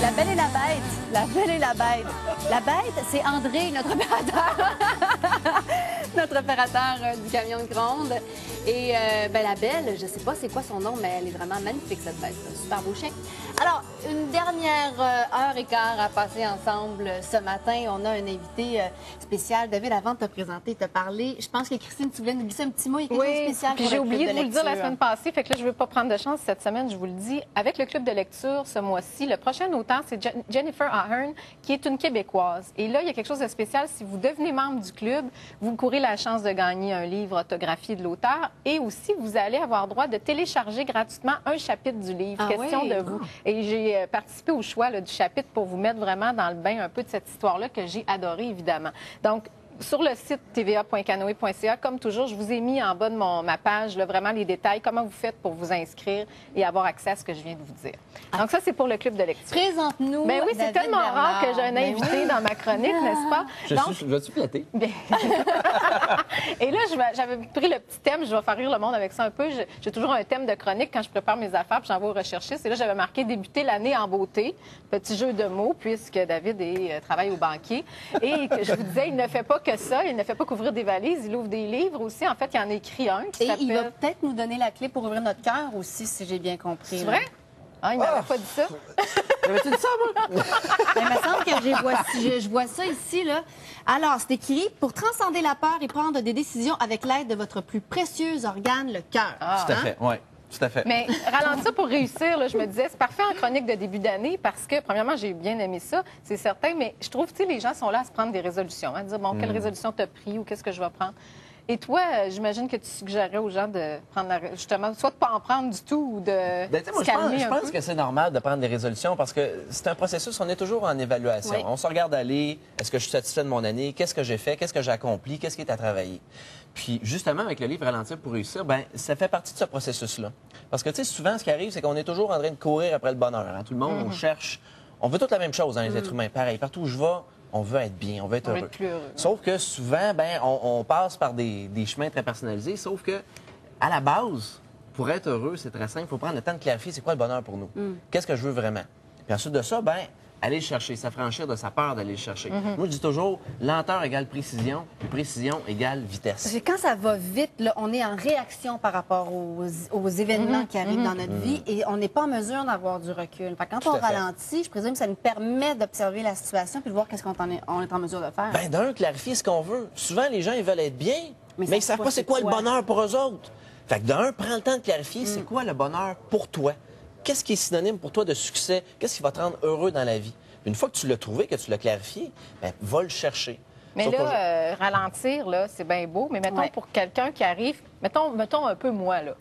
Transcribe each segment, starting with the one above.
La Belle et la Bête. La Belle et la Bête. La Bête, c'est André, notre opérateur. Notre opérateur du camion de Gronde. Et la Belle, je sais pas c'est quoi son nom, mais elle est vraiment magnifique, cette bête. Super beau chèque. Alors, une dernière heure et quart à passer ensemble ce matin. On a un invité spécial. David, avant de te présenter, te parler, je pense que Christine, tu voulais nous glisser un petit mot. Il y a quelque chose de spécial puis pour j'ai le club oublié de de vous le dire la lecture. semaine passée, fait que là, je ne veux pas prendre de chance cette semaine, je vous le dis. Avec le club de lecture, ce mois-ci, le prochain auteur, c'est Jennifer Ahern, qui est une Québécoise. Et là, il y a quelque chose de spécial. Si vous devenez membre du club, vous courez la chance de gagner un livre autographié de l'auteur. Et aussi, vous allez avoir droit de télécharger gratuitement un chapitre du livre. Ah Question oui? de vous. Et j'ai participé au choix là, du chapitre pour vous mettre vraiment dans le bain un peu de cette histoire-là que j'ai adorée, évidemment. Donc, sur le site tva.canoe.ca, comme toujours, je vous ai mis en bas de ma page là, vraiment les détails, comment vous faites pour vous inscrire et avoir accès à ce que je viens de vous dire. Donc ça, c'est pour le club de lecture. Présente-nous. Ben oui, c'est David tellement rare Bernard. que j'ai un Ben invité oui. dans ma chronique, n'est-ce pas? Je vais-tu flatter? Bien. Et là, j'avais pris le petit thème, je vais faire rire le monde avec ça un peu. J'ai toujours un thème de chronique quand je prépare mes affaires, puis j'envoie aux recherchistes. Et là, j'avais marqué débuter l'année en beauté. Petit jeu de mots, puisque David travaille au banquier. Et que je vous disais, il ne fait pas que ça. Il ne fait pas qu'ouvrir des valises, il ouvre des livres aussi. En fait, il en a écrit un qui Et il va s'appelle... peut-être nous donner la clé pour ouvrir notre cœur aussi, si j'ai bien compris. C'est là. vrai? Ah, il m'avait pas dit ça. T'avais-tu dit ça, moi? Il me semble que je vois ça ici. Là. Alors, c'est écrit « Pour transcender la peur et prendre des décisions avec l'aide de votre plus précieux organe, le cœur. Ah. Tout à fait, oui. Tout à fait. Mais ralentir pour réussir, là, je me disais, c'est parfait en chronique de début d'année parce que, premièrement, j'ai bien aimé ça, c'est certain, mais je trouve, tu sais, les gens sont là à se prendre des résolutions, à dire, bon, quelle résolution t'as pris ou qu'est-ce que je vais prendre. Et toi, j'imagine que tu suggérerais aux gens de prendre, justement, soit de pas en prendre du tout ou de Ben, tu sais, moi, se calmer je un pense peu. que c'est normal de prendre des résolutions parce que c'est un processus, on est toujours en évaluation. Oui. On se regarde aller, est-ce que je suis satisfait de mon année, qu'est-ce que j'ai fait, qu'est-ce que j'ai accompli, qu'est-ce qui est à travailler. Puis justement, avec le livre Ralentir pour réussir, ben ça fait partie de ce processus-là. Parce que, tu sais, souvent, ce qui arrive, c'est qu'on est toujours en train de courir après le bonheur. Hein. Tout le monde, on cherche, on veut toute la même chose, hein, les êtres humains. Pareil, partout où je vais, on veut être bien, on veut être On veut heureux. être plus heureux. Sauf que souvent, ben, on passe par des chemins très personnalisés, sauf que à la base, pour être heureux, c'est très simple, il faut prendre le temps de clarifier c'est quoi le bonheur pour nous. Qu'est-ce que je veux vraiment? Puis ensuite de ça, ben, aller le chercher, s'affranchir de sa peur d'aller le chercher. Moi, je dis toujours, lenteur égale précision, puis précision égale vitesse. Parce que quand ça va vite, là, on est en réaction par rapport aux événements qui arrivent dans notre vie et on n'est pas en mesure d'avoir du recul. Fait que quand Tout on à fait. ralentit, je présume que ça nous permet d'observer la situation puis de voir qu'est-ce qu'on on est en mesure de faire. Ben, d'un, clarifier ce qu'on veut. Souvent, les gens, ils veulent être bien, mais ils ne savent pas c'est quoi le quoi. bonheur pour eux autres. Fait que d'un, prends le temps de clarifier c'est quoi le bonheur pour toi. Qu'est-ce qui est synonyme pour toi de succès? Qu'est-ce qui va te rendre heureux dans la vie? Une fois que tu l'as trouvé, que tu l'as clarifié, ben, va le chercher. Mais Sauf là, ralentir, là, c'est bien beau, mais mettons Ouais. pour quelqu'un qui arrive, mettons un peu moi, là,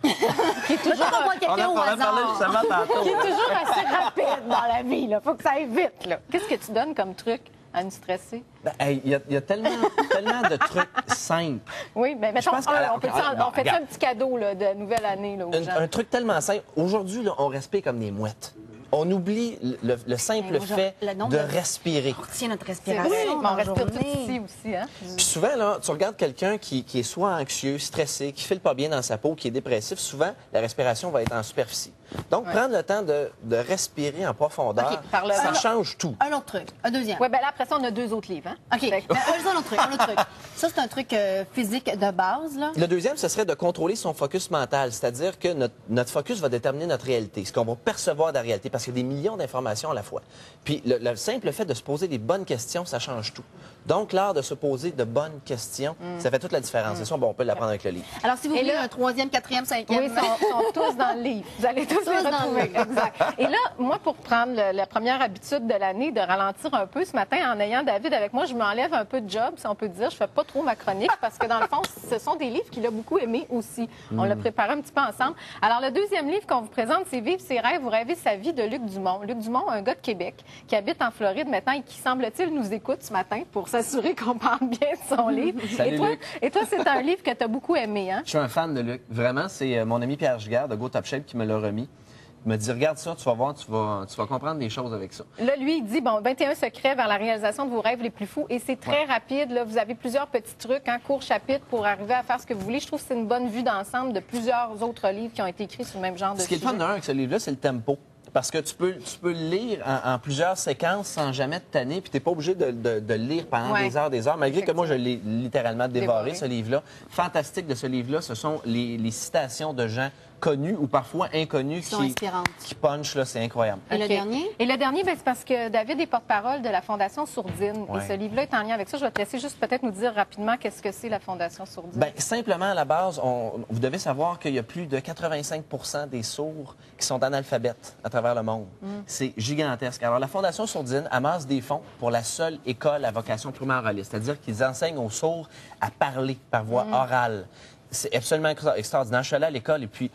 qui est toujours, Mettons moi quelqu'un au hasard. tantôt. qui est toujours assez rapide dans la vie, là. Faut que ça aille vite, là. Qu'est-ce que tu donnes comme truc à une stressée? Ben, hey, il y a tellement de trucs simples. Oui, mais mettons, pense que- on fait regarde. un petit cadeau là, de nouvelle année là, aux gens. Un truc tellement simple. Aujourd'hui, là, on respire comme des mouettes. On oublie le simple Hey, moi, fait le nombre de de- respirer. On retient notre C'est respiration vrai, mais dans on la respire tout journée. ici aussi, hein? Puis souvent, là, tu regardes quelqu'un qui est soit anxieux, stressé, qui ne file pas bien dans sa peau, qui est dépressif, souvent, la respiration va être en superficie. Donc, prendre le temps de respirer en profondeur, OK, par le ça bas. change tout. Un autre truc, un deuxième. Oui, bien là, après ça, on a 2 autres livres, hein? OK, Fait que- ben, un autre truc. Ça, c'est un truc physique de base, là. Le deuxième, ce serait de contrôler son focus mental, c'est-à-dire que notre focus va déterminer notre réalité, ce qu'on va percevoir de la réalité, parce qu'il y a des millions d'informations à la fois. Puis le simple fait de se poser des bonnes questions, ça change tout. Donc, l'art de se poser de bonnes questions, ça fait toute la différence. Et ça, bon, on peut l'apprendre avec le livre. Alors, si vous Et voulez là- un troisième, quatrième, cinquième... Oui, ils sont tous dans le livre. Vous allez tous les Tous dans le retrouver. livre. Exact. Et là, moi, pour prendre la première habitude de l'année, de ralentir un peu, ce matin, en ayant David avec moi, je m'enlève un peu de job, si on peut dire. Je fais pas trop ma chronique parce que, dans le fond, ce sont des livres qu'il a beaucoup aimés aussi. On l'a préparé un petit peu ensemble. Alors, le deuxième livre qu'on vous présente, c'est Vivre ses rêves ou rêver sa vie de Luc Dumont. Luc Dumont, un gars de Québec qui habite en Floride maintenant et qui, semble-t-il, nous écoute ce matin pour s'assurer qu'on parle bien de son livre. Salut, Luc. Et toi, c'est un livre que tu as beaucoup aimé, hein? Je suis un fan de Luc. Vraiment, c'est mon ami Pierre Giguère de Go Top Shape qui me l'a remis. Il m'a dit, regarde ça, tu vas voir, tu vas comprendre des choses avec ça. Là, lui, il dit, bon, 21 secrets vers la réalisation de vos rêves les plus fous. Et c'est très rapide. Là, vous avez plusieurs petits trucs, hein, court chapitre pour arriver à faire ce que vous voulez. Je trouve que c'est une bonne vue d'ensemble de plusieurs autres livres qui ont été écrits sur le même genre de Ce qui est le fun sujet. d'un avec ce livre-là, c'est le tempo. Parce que tu peux le lire en plusieurs séquences sans jamais te tanner, puis tu n'es pas obligé de le lire pendant Ouais. des heures, malgré que moi, je l'ai littéralement dévoré, Dévoré. ce livre-là. Fantastique de ce livre-là, ce sont les citations de gens connus ou parfois inconnus Qui sont inspirantes. qui punchent, là, c'est incroyable. Et le OK. dernier? Et le dernier, ben, c'est parce que David est porte-parole de la Fondation Sourdine. Ouais. Et ce livre-là est en lien avec ça. Je vais te laisser juste peut-être nous dire rapidement qu'est-ce que c'est la Fondation Sourdine. Bien, simplement, à la base, vous devez savoir qu'il y a plus de 85 des sourds qui sont analphabètes à travers le monde. C'est gigantesque. Alors, la Fondation Sourdine amasse des fonds pour la seule école à vocation primaire orale, c'est-à-dire qu'ils enseignent aux sourds à parler par voie orale. C'est absolument extraordinaire. Je suis allé à l'école et puis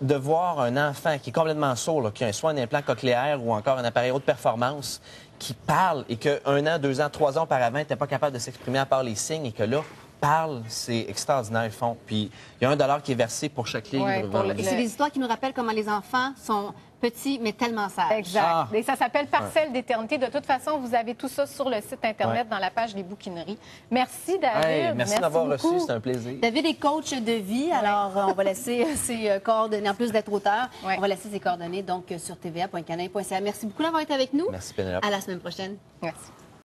de voir un enfant qui est complètement sourd, là, qui a soit un implant cochléaire ou encore un appareil haute performance, qui parle et que 1 an, 2 ans, 3 ans auparavant n'était pas capable de s'exprimer à part les signes et que là, parle, c'est extraordinaire, ils font. Puis il y a $1 qui est versé pour chaque livre. Ouais, pour le- Et c'est des histoires qui nous rappellent comment les enfants sont petits, mais tellement sages. Exact. Ah. Et ça s'appelle Parcelle d'éternité. De toute façon, vous avez tout ça sur le site Internet Ouais. dans la page des bouquineries. Merci, David. Hey, merci d'avoir beaucoup. reçu, c'est un plaisir. David est coach de vie, alors on va laisser ses coordonnées, en plus d'être auteur, Ouais. on va laisser ses coordonnées donc sur tva.canal.ca. Merci beaucoup d'avoir été avec nous. Merci, Pénélope. À la semaine prochaine. Merci.